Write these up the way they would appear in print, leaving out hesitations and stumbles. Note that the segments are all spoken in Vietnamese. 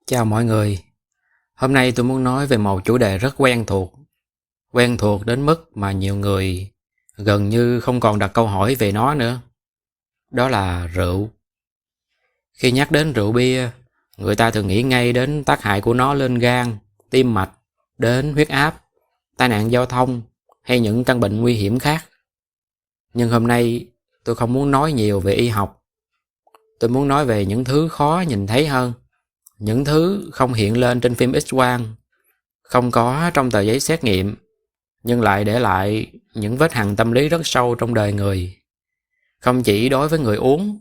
Chào mọi người, hôm nay tôi muốn nói về một chủ đề rất quen thuộc đến mức mà nhiều người gần như không còn đặt câu hỏi về nó nữa. Đó là rượu. Khi nhắc đến rượu bia, người ta thường nghĩ ngay đến tác hại của nó lên gan, tim mạch, đến huyết áp, tai nạn giao thông hay những căn bệnh nguy hiểm khác. Nhưng hôm nay tôi không muốn nói nhiều về y học. Tôi muốn nói về những thứ khó nhìn thấy hơn, những thứ không hiện lên trên phim X-quang, không có trong tờ giấy xét nghiệm, nhưng lại để lại những vết hằn tâm lý rất sâu trong đời người. Không chỉ đối với người uống,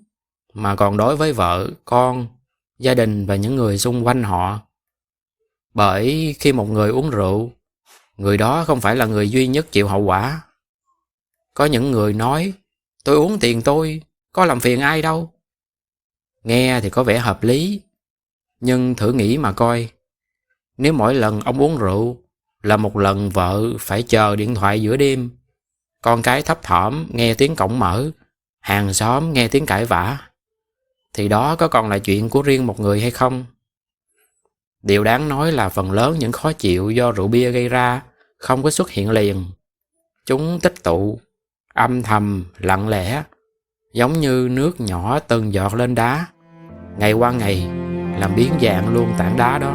mà còn đối với vợ, con, gia đình và những người xung quanh họ. Bởi khi một người uống rượu, người đó không phải là người duy nhất chịu hậu quả. Có những người nói, tôi uống tiền tôi, có làm phiền ai đâu. Nghe thì có vẻ hợp lý, nhưng thử nghĩ mà coi. Nếu mỗi lần ông uống rượu là một lần vợ phải chờ điện thoại giữa đêm, con cái thấp thỏm nghe tiếng cổng mở, hàng xóm nghe tiếng cãi vã, thì đó có còn là chuyện của riêng một người hay không? Điều đáng nói là phần lớn những khó chịu do rượu bia gây ra không có xuất hiện liền. Chúng tích tụ, âm thầm, lặng lẽ, giống như nước nhỏ từng giọt lên đá, ngày qua ngày, làm biến dạng luôn tảng đá đó.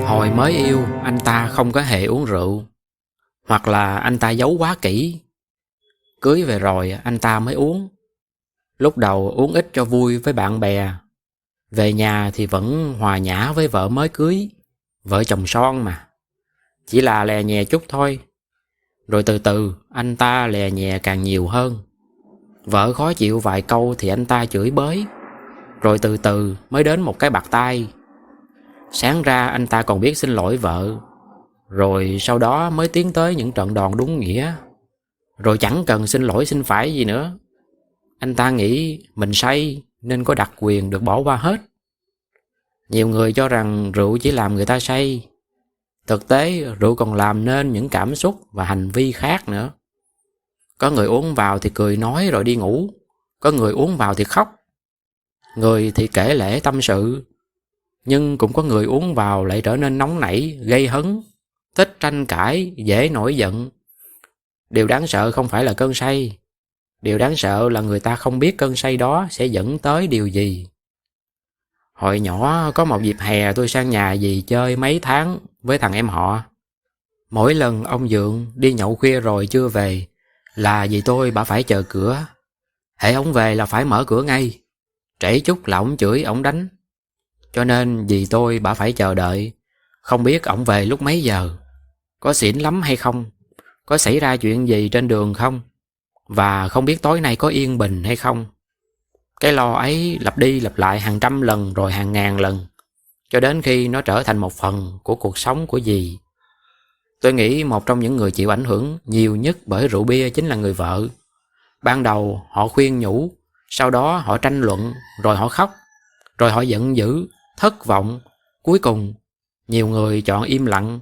Hồi mới yêu, anh ta không có hề uống rượu, hoặc là anh ta giấu quá kỹ. Cưới về rồi anh ta mới uống. Lúc đầu uống ít cho vui với bạn bè, về nhà thì vẫn hòa nhã với vợ mới cưới, vợ chồng son mà. Chỉ là lè nhè chút thôi. Rồi từ từ anh ta lè nhè càng nhiều hơn. Vợ khó chịu vài câu thì anh ta chửi bới. Rồi từ từ mới đến một cái bạt tai. Sáng ra anh ta còn biết xin lỗi vợ. Rồi sau đó mới tiến tới những trận đòn đúng nghĩa. Rồi chẳng cần xin lỗi xin phải gì nữa. Anh ta nghĩ mình say nên có đặc quyền được bỏ qua hết. Nhiều người cho rằng rượu chỉ làm người ta say. Thực tế rượu còn làm nên những cảm xúc và hành vi khác nữa. Có người uống vào thì cười nói rồi đi ngủ. Có người uống vào thì khóc. Người thì kể lể tâm sự. Nhưng cũng có người uống vào lại trở nên nóng nảy, gây hấn, thích tranh cãi, dễ nổi giận. Điều đáng sợ không phải là cơn say. Điều đáng sợ là người ta không biết cơn say đó sẽ dẫn tới điều gì. Hồi nhỏ có một dịp hè tôi sang nhà dì chơi mấy tháng với thằng em họ. Mỗi lần ông Dượng đi nhậu khuya rồi chưa về là dì tôi bả phải chờ cửa. Hễ ông về là phải mở cửa ngay. Trễ chút là ông chửi ông đánh. Cho nên dì tôi bả phải chờ đợi. Không biết ổng về lúc mấy giờ, có xỉn lắm hay không, có xảy ra chuyện gì trên đường không, và không biết tối nay có yên bình hay không. Cái lo ấy lặp đi lặp lại hàng trăm lần rồi hàng ngàn lần, cho đến khi nó trở thành một phần của cuộc sống của dì. Tôi nghĩ một trong những người chịu ảnh hưởng nhiều nhất bởi rượu bia chính là người vợ. Ban đầu họ khuyên nhủ, sau đó họ tranh luận, rồi họ khóc, rồi họ giận dữ, thất vọng. Cuối cùng, nhiều người chọn im lặng.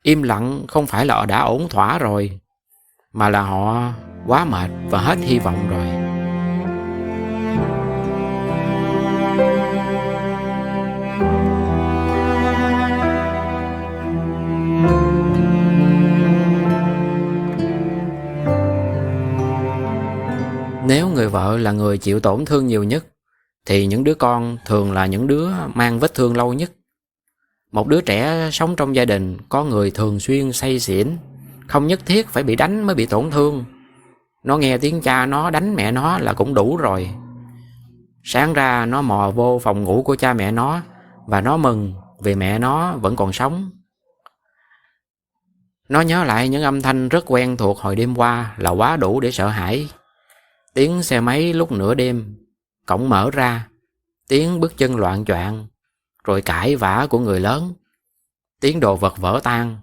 Im lặng không phải là họ đã ổn thỏa rồi, mà là họ quá mệt và hết hy vọng rồi. Nếu người vợ là người chịu tổn thương nhiều nhất, thì những đứa con thường là những đứa mang vết thương lâu nhất. Một đứa trẻ sống trong gia đình có người thường xuyên say xỉn, không nhất thiết phải bị đánh mới bị tổn thương. Nó nghe tiếng cha nó đánh mẹ nó là cũng đủ rồi. Sáng ra nó mò vô phòng ngủ của cha mẹ nó, và nó mừng vì mẹ nó vẫn còn sống. Nó nhớ lại những âm thanh rất quen thuộc hồi đêm qua là quá đủ để sợ hãi. Tiếng xe máy lúc nửa đêm, cổng mở ra, tiếng bước chân loạng choạng, rồi cãi vã của người lớn, tiếng đồ vật vỡ tan.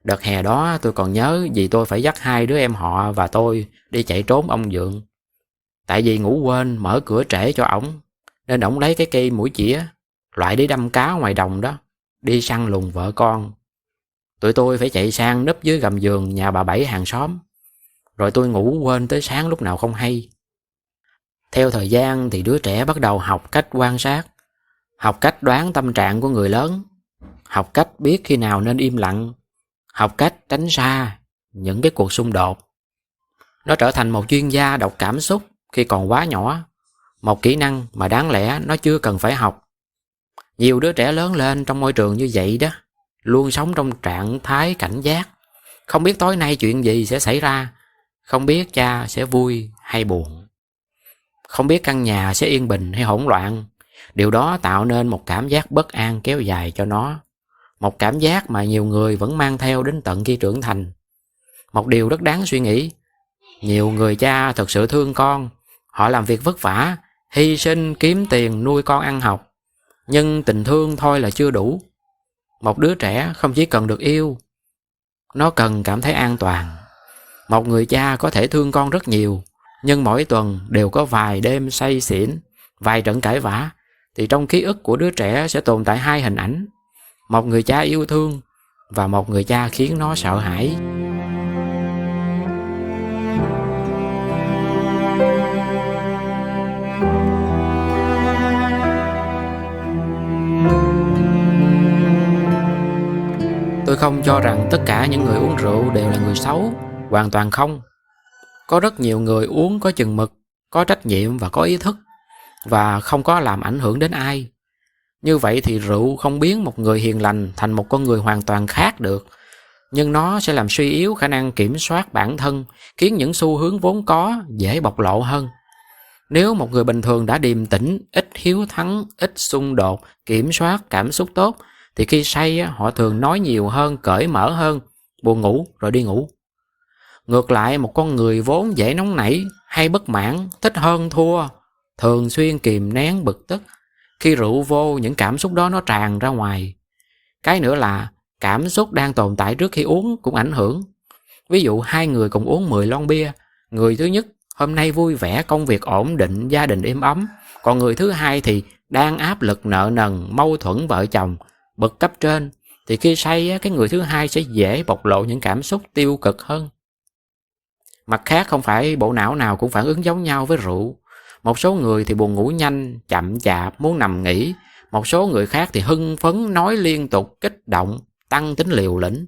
Đợt hè đó tôi còn nhớ vì tôi phải dắt hai đứa em họ và tôi đi chạy trốn ông Dượng. Tại vì ngủ quên mở cửa trễ cho ổng, nên ổng lấy cái cây mũi chĩa, loại để đâm cá ngoài đồng đó, đi săn lùng vợ con. Tụi tôi phải chạy sang núp dưới gầm giường nhà bà Bảy hàng xóm. Rồi tôi ngủ quên tới sáng lúc nào không hay. Theo thời gian thì đứa trẻ bắt đầu học cách quan sát, học cách đoán tâm trạng của người lớn, học cách biết khi nào nên im lặng, học cách tránh xa những cái cuộc xung đột. Nó trở thành một chuyên gia đọc cảm xúc khi còn quá nhỏ, một kỹ năng mà đáng lẽ nó chưa cần phải học. Nhiều đứa trẻ lớn lên trong môi trường như vậy đó, luôn sống trong trạng thái cảnh giác, không biết tối nay chuyện gì sẽ xảy ra, không biết cha sẽ vui hay buồn, không biết căn nhà sẽ yên bình hay hỗn loạn. Điều đó tạo nên một cảm giác bất an kéo dài cho nó, một cảm giác mà nhiều người vẫn mang theo đến tận khi trưởng thành. Một điều rất đáng suy nghĩ, nhiều người cha thực sự thương con, họ làm việc vất vả, hy sinh kiếm tiền nuôi con ăn học, nhưng tình thương thôi là chưa đủ. Một đứa trẻ không chỉ cần được yêu, nó cần cảm thấy an toàn. Một người cha có thể thương con rất nhiều, nhưng mỗi tuần đều có vài đêm say xỉn, vài trận cãi vã, thì trong ký ức của đứa trẻ sẽ tồn tại hai hình ảnh: một người cha yêu thương và một người cha khiến nó sợ hãi. Tôi không cho rằng tất cả những người uống rượu đều là người xấu, hoàn toàn không. Có rất nhiều người uống có chừng mực, có trách nhiệm và có ý thức, và không có làm ảnh hưởng đến ai. Như vậy thì rượu không biến một người hiền lành thành một con người hoàn toàn khác được, nhưng nó sẽ làm suy yếu khả năng kiểm soát bản thân, khiến những xu hướng vốn có dễ bộc lộ hơn. Nếu một người bình thường đã điềm tĩnh, ít hiếu thắng, ít xung đột, kiểm soát cảm xúc tốt, thì khi say họ thường nói nhiều hơn, cởi mở hơn, buồn ngủ rồi đi ngủ. Ngược lại, một con người vốn dễ nóng nảy hay bất mãn, thích hơn thua, thường xuyên kìm nén bực tức, khi rượu vô những cảm xúc đó nó tràn ra ngoài. Cái nữa là cảm xúc đang tồn tại trước khi uống cũng ảnh hưởng. Ví dụ hai người cùng uống 10 lon bia, người thứ nhất hôm nay vui vẻ, công việc ổn định, gia đình êm ấm, còn người thứ hai thì đang áp lực nợ nần, mâu thuẫn vợ chồng, bực cấp trên, thì khi say cái người thứ hai sẽ dễ bộc lộ những cảm xúc tiêu cực hơn. Mặt khác, không phải bộ não nào cũng phản ứng giống nhau với rượu. Một số người thì buồn ngủ nhanh, chậm chạp, muốn nằm nghỉ. Một số người khác thì hưng phấn, nói liên tục, kích động, tăng tính liều lĩnh.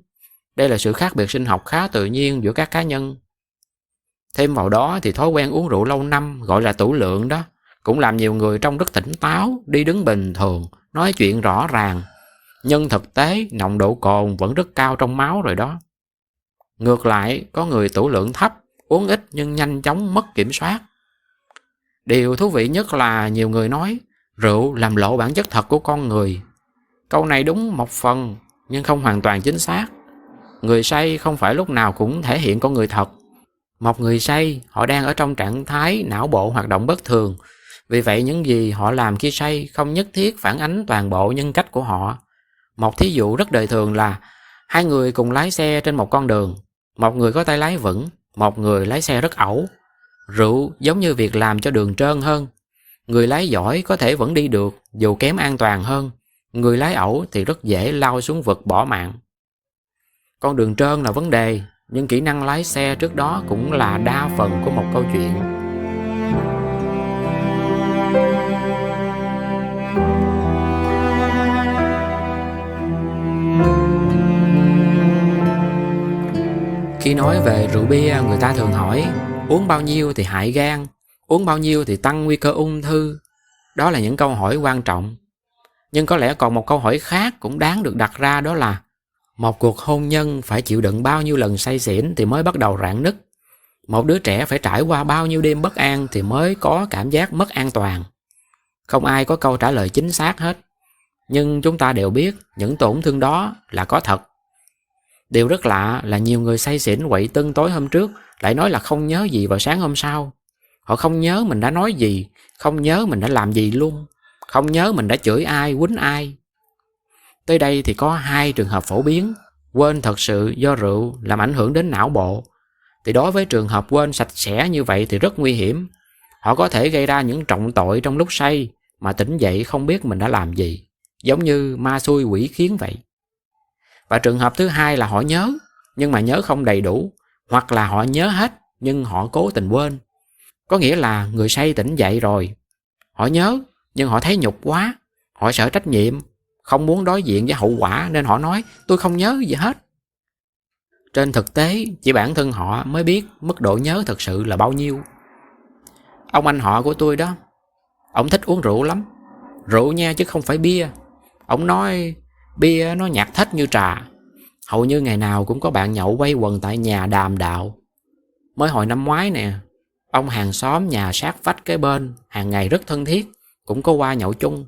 Đây là sự khác biệt sinh học khá tự nhiên giữa các cá nhân. Thêm vào đó thì thói quen uống rượu lâu năm, gọi là tửu lượng đó, cũng làm nhiều người trông rất tỉnh táo, đi đứng bình thường, nói chuyện rõ ràng. Nhưng thực tế, nồng độ cồn vẫn rất cao trong máu rồi đó. Ngược lại, có người tửu lượng thấp, uống ít nhưng nhanh chóng mất kiểm soát. Điều thú vị nhất là nhiều người nói rượu làm lộ bản chất thật của con người. Câu này đúng một phần, nhưng không hoàn toàn chính xác. Người say không phải lúc nào cũng thể hiện con người thật. Một người say, họ đang ở trong trạng thái não bộ hoạt động bất thường. Vì vậy những gì họ làm khi say không nhất thiết phản ánh toàn bộ nhân cách của họ. Một thí dụ rất đời thường là hai người cùng lái xe trên một con đường. Một người có tay lái vững, một người lái xe rất ẩu. Rượu giống như việc làm cho đường trơn hơn. Người lái giỏi có thể vẫn đi được dù kém an toàn hơn. Người lái ẩu thì rất dễ lao xuống vực bỏ mạng. Con đường trơn là vấn đề, nhưng kỹ năng lái xe trước đó cũng là đa phần của một câu chuyện. Khi nói về rượu bia, người ta thường hỏi uống bao nhiêu thì hại gan, uống bao nhiêu thì tăng nguy cơ ung thư. Đó là những câu hỏi quan trọng. Nhưng có lẽ còn một câu hỏi khác cũng đáng được đặt ra, đó là một cuộc hôn nhân phải chịu đựng bao nhiêu lần say xỉn thì mới bắt đầu rạn nứt? Một đứa trẻ phải trải qua bao nhiêu đêm bất an thì mới có cảm giác mất an toàn? Không ai có câu trả lời chính xác hết. Nhưng chúng ta đều biết những tổn thương đó là có thật. Điều rất lạ là nhiều người say xỉn quậy tưng tối hôm trước lại nói là không nhớ gì vào sáng hôm sau. Họ không nhớ mình đã nói gì, không nhớ mình đã làm gì luôn, không nhớ mình đã chửi ai, quýnh ai. Tới đây thì có hai trường hợp phổ biến: quên thật sự do rượu làm ảnh hưởng đến não bộ. Thì đối với trường hợp quên sạch sẽ như vậy thì rất nguy hiểm. Họ có thể gây ra những trọng tội trong lúc say mà tỉnh dậy không biết mình đã làm gì, giống như ma xui quỷ khiến vậy. Và trường hợp thứ hai là họ nhớ, nhưng mà nhớ không đầy đủ, hoặc là họ nhớ hết nhưng họ cố tình quên. Có nghĩa là người say tỉnh dậy rồi, họ nhớ nhưng họ thấy nhục quá, họ sợ trách nhiệm, không muốn đối diện với hậu quả nên họ nói tôi không nhớ gì hết. Trên thực tế, chỉ bản thân họ mới biết mức độ nhớ thực sự là bao nhiêu. Ông anh họ của tôi đó, ông thích uống rượu lắm. Rượu nha chứ không phải bia. Ông nói bia nó nhạt thết như trà. Hầu như ngày nào cũng có bạn nhậu quay quần tại nhà đàm đạo. Mới hồi năm ngoái nè, ông hàng xóm nhà sát vách kế bên, hàng ngày rất thân thiết, cũng có qua nhậu chung.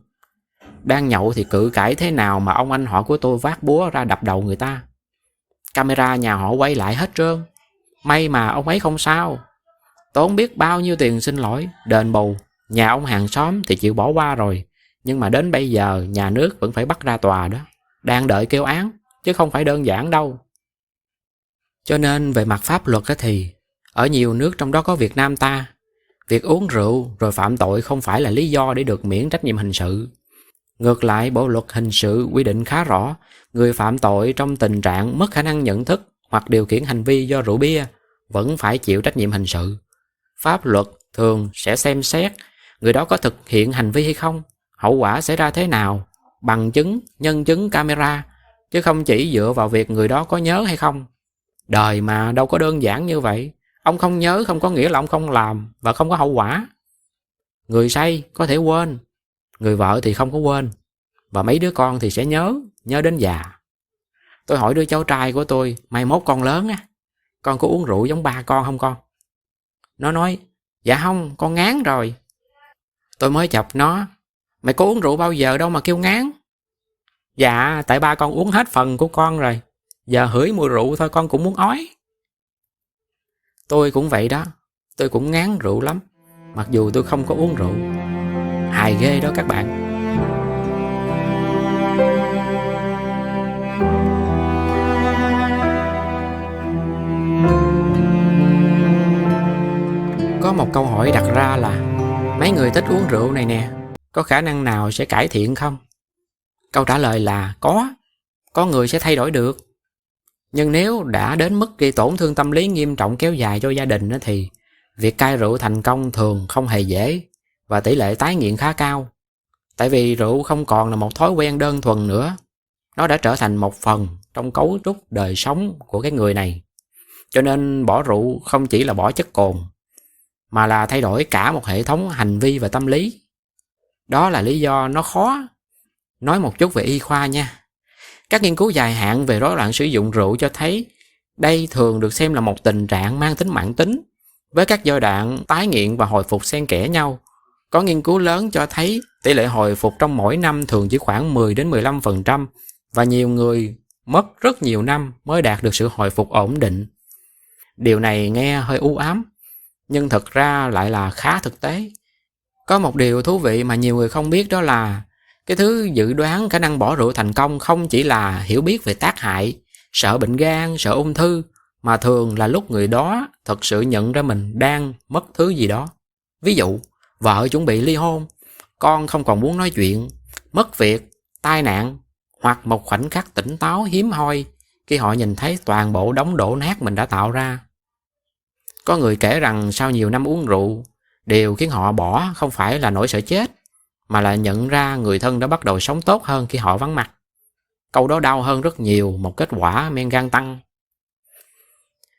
Đang nhậu thì cự cãi thế nào mà ông anh họ của tôi vác búa ra đập đầu người ta. Camera nhà họ quay lại hết trơn. May mà ông ấy không sao. Tốn biết bao nhiêu tiền xin lỗi, đền bù. Nhà ông hàng xóm thì chịu bỏ qua rồi, nhưng mà đến bây giờ nhà nước vẫn phải bắt ra tòa đó. Đang đợi kêu án, chứ không phải đơn giản đâu. Cho nên về mặt pháp luật thì ở nhiều nước trong đó có Việt Nam ta, việc uống rượu rồi phạm tội không phải là lý do để được miễn trách nhiệm hình sự. Ngược lại, Bộ luật hình sự quy định khá rõ, người phạm tội trong tình trạng mất khả năng nhận thức hoặc điều khiển hành vi do rượu bia vẫn phải chịu trách nhiệm hình sự. Pháp luật thường sẽ xem xét người đó có thực hiện hành vi hay không, hậu quả xảy ra thế nào, bằng chứng, nhân chứng camera, chứ không chỉ dựa vào việc người đó có nhớ hay không. Đời mà đâu có đơn giản như vậy. Ông không nhớ không có nghĩa là ông không làm và không có hậu quả. Người say có thể quên, người vợ thì không có quên, và mấy đứa con thì sẽ nhớ đến già. Tôi hỏi đứa cháu trai của tôi, mai mốt con lớn á, con có uống rượu giống ba con không con? Nó nói, dạ không, con ngán rồi. Tôi mới chọc nó, mày có uống rượu bao giờ đâu mà kêu ngán? Dạ, tại ba con uống hết phần của con rồi, giờ hửi mùi rượu thôi con cũng muốn ói. Tôi cũng vậy đó, tôi cũng ngán rượu lắm, mặc dù tôi không có uống rượu. Hài ghê đó các bạn. Có một câu hỏi đặt ra là mấy người thích uống rượu này nè, có khả năng nào sẽ cải thiện không? Câu trả lời là có người sẽ thay đổi được. Nhưng nếu đã đến mức gây tổn thương tâm lý nghiêm trọng kéo dài cho gia đình thì việc cai rượu thành công thường không hề dễ và tỷ lệ tái nghiện khá cao. Tại vì rượu không còn là một thói quen đơn thuần nữa, nó đã trở thành một phần trong cấu trúc đời sống của cái người này. Cho nên bỏ rượu không chỉ là bỏ chất cồn, mà là thay đổi cả một hệ thống hành vi và tâm lý. Đó là lý do nó khó. Nói một chút về y khoa nha. Các nghiên cứu dài hạn về rối loạn sử dụng rượu cho thấy đây thường được xem là một tình trạng mang tính mãn tính, với các giai đoạn tái nghiện và hồi phục xen kẽ nhau. Có nghiên cứu lớn cho thấy tỷ lệ hồi phục trong mỗi năm thường chỉ khoảng 10-15%, và nhiều người mất rất nhiều năm mới đạt được sự hồi phục ổn định. Điều này nghe hơi u ám, nhưng thực ra lại là khá thực tế. Có một điều thú vị mà nhiều người không biết, đó là cái thứ dự đoán khả năng bỏ rượu thành công không chỉ là hiểu biết về tác hại, sợ bệnh gan, sợ ung thư, mà thường là lúc người đó thật sự nhận ra mình đang mất thứ gì đó. Ví dụ, vợ chuẩn bị ly hôn, con không còn muốn nói chuyện, mất việc, tai nạn, hoặc một khoảnh khắc tỉnh táo hiếm hoi khi họ nhìn thấy toàn bộ đống đổ nát mình đã tạo ra. Có người kể rằng sau nhiều năm uống rượu, điều khiến họ bỏ không phải là nỗi sợ chết, mà là nhận ra người thân đã bắt đầu sống tốt hơn khi họ vắng mặt. Câu đó đau hơn rất nhiều một kết quả men gan tăng.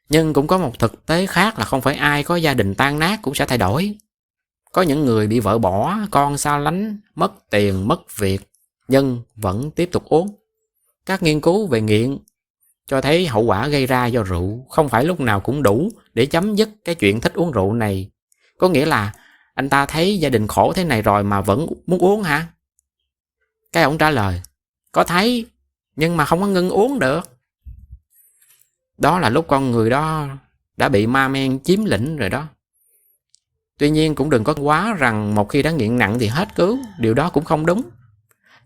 Nhưng cũng có một thực tế khác là không phải ai có gia đình tan nát cũng sẽ thay đổi. Có những người bị vợ bỏ, con xa lánh, mất tiền, mất việc, nhưng vẫn tiếp tục uống. Các nghiên cứu về nghiện cho thấy hậu quả gây ra do rượu không phải lúc nào cũng đủ để chấm dứt cái chuyện thích uống rượu này. Có nghĩa là anh ta thấy gia đình khổ thế này rồi mà vẫn muốn uống hả? Cái ông trả lời, có thấy, nhưng mà không có ngưng uống được. Đó là lúc con người đó đã bị ma men chiếm lĩnh rồi đó. Tuy nhiên cũng đừng có quá rằng một khi đã nghiện nặng thì hết cứu, điều đó cũng không đúng.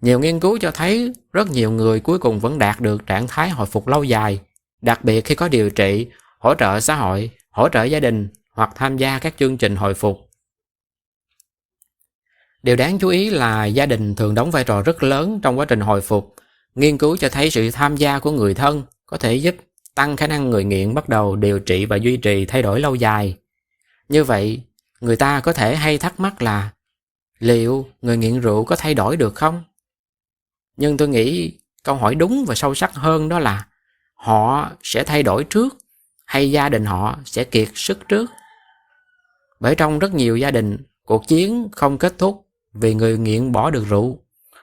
Nhiều nghiên cứu cho thấy rất nhiều người cuối cùng vẫn đạt được trạng thái hồi phục lâu dài, đặc biệt khi có điều trị, hỗ trợ xã hội, hỗ trợ gia đình hoặc tham gia các chương trình hồi phục. Điều đáng chú ý là gia đình thường đóng vai trò rất lớn trong quá trình hồi phục, Nghiên cứu cho thấy sự tham gia của người thân có thể giúp tăng khả năng người nghiện bắt đầu điều trị và duy trì thay đổi lâu dài. Như vậy, người ta có thể hay thắc mắc là liệu người nghiện rượu có thay đổi được không? Nhưng tôi nghĩ câu hỏi đúng và sâu sắc hơn đó là họ sẽ thay đổi trước hay gia đình họ sẽ kiệt sức trước? Bởi trong rất nhiều gia đình, cuộc chiến không kết thúc vì người nghiện bỏ được rượu.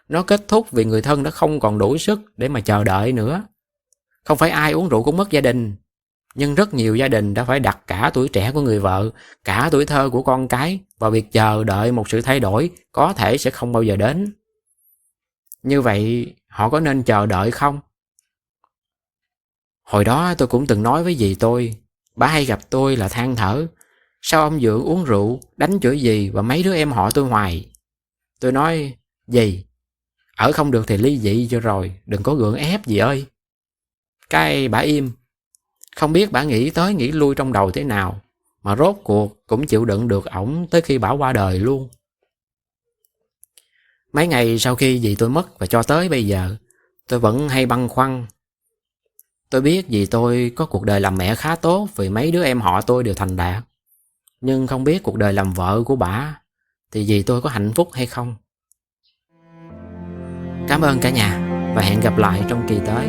Nó kết thúc vì người thân đã không còn đủ sức để mà chờ đợi nữa. Không phải ai uống rượu cũng mất gia đình, nhưng rất nhiều gia đình đã phải đặt cả tuổi trẻ của người vợ, cả tuổi thơ của con cái vào việc chờ đợi một sự thay đổi có thể sẽ không bao giờ đến. Như vậy, họ có nên chờ đợi không? Hồi đó tôi cũng từng nói với dì tôi, bà hay gặp tôi là than thở, sao ông Dượng uống rượu, đánh chửi dì và mấy đứa em họ tôi hoài. Tôi nói, dì, ở không được thì ly dị cho rồi, đừng có gượng ép dì ơi. Cái bà im, không biết bà nghĩ tới nghĩ lui trong đầu thế nào, mà rốt cuộc cũng chịu đựng được ổng tới khi bà qua đời luôn. Mấy ngày sau khi dì tôi mất và cho tới bây giờ, tôi vẫn hay băn khoăn. Tôi biết dì tôi có cuộc đời làm mẹ khá tốt vì mấy đứa em họ tôi đều thành đạt. Nhưng không biết cuộc đời làm vợ của bả thì dì tôi có hạnh phúc hay không. Cảm ơn cả nhà và hẹn gặp lại trong kỳ tới.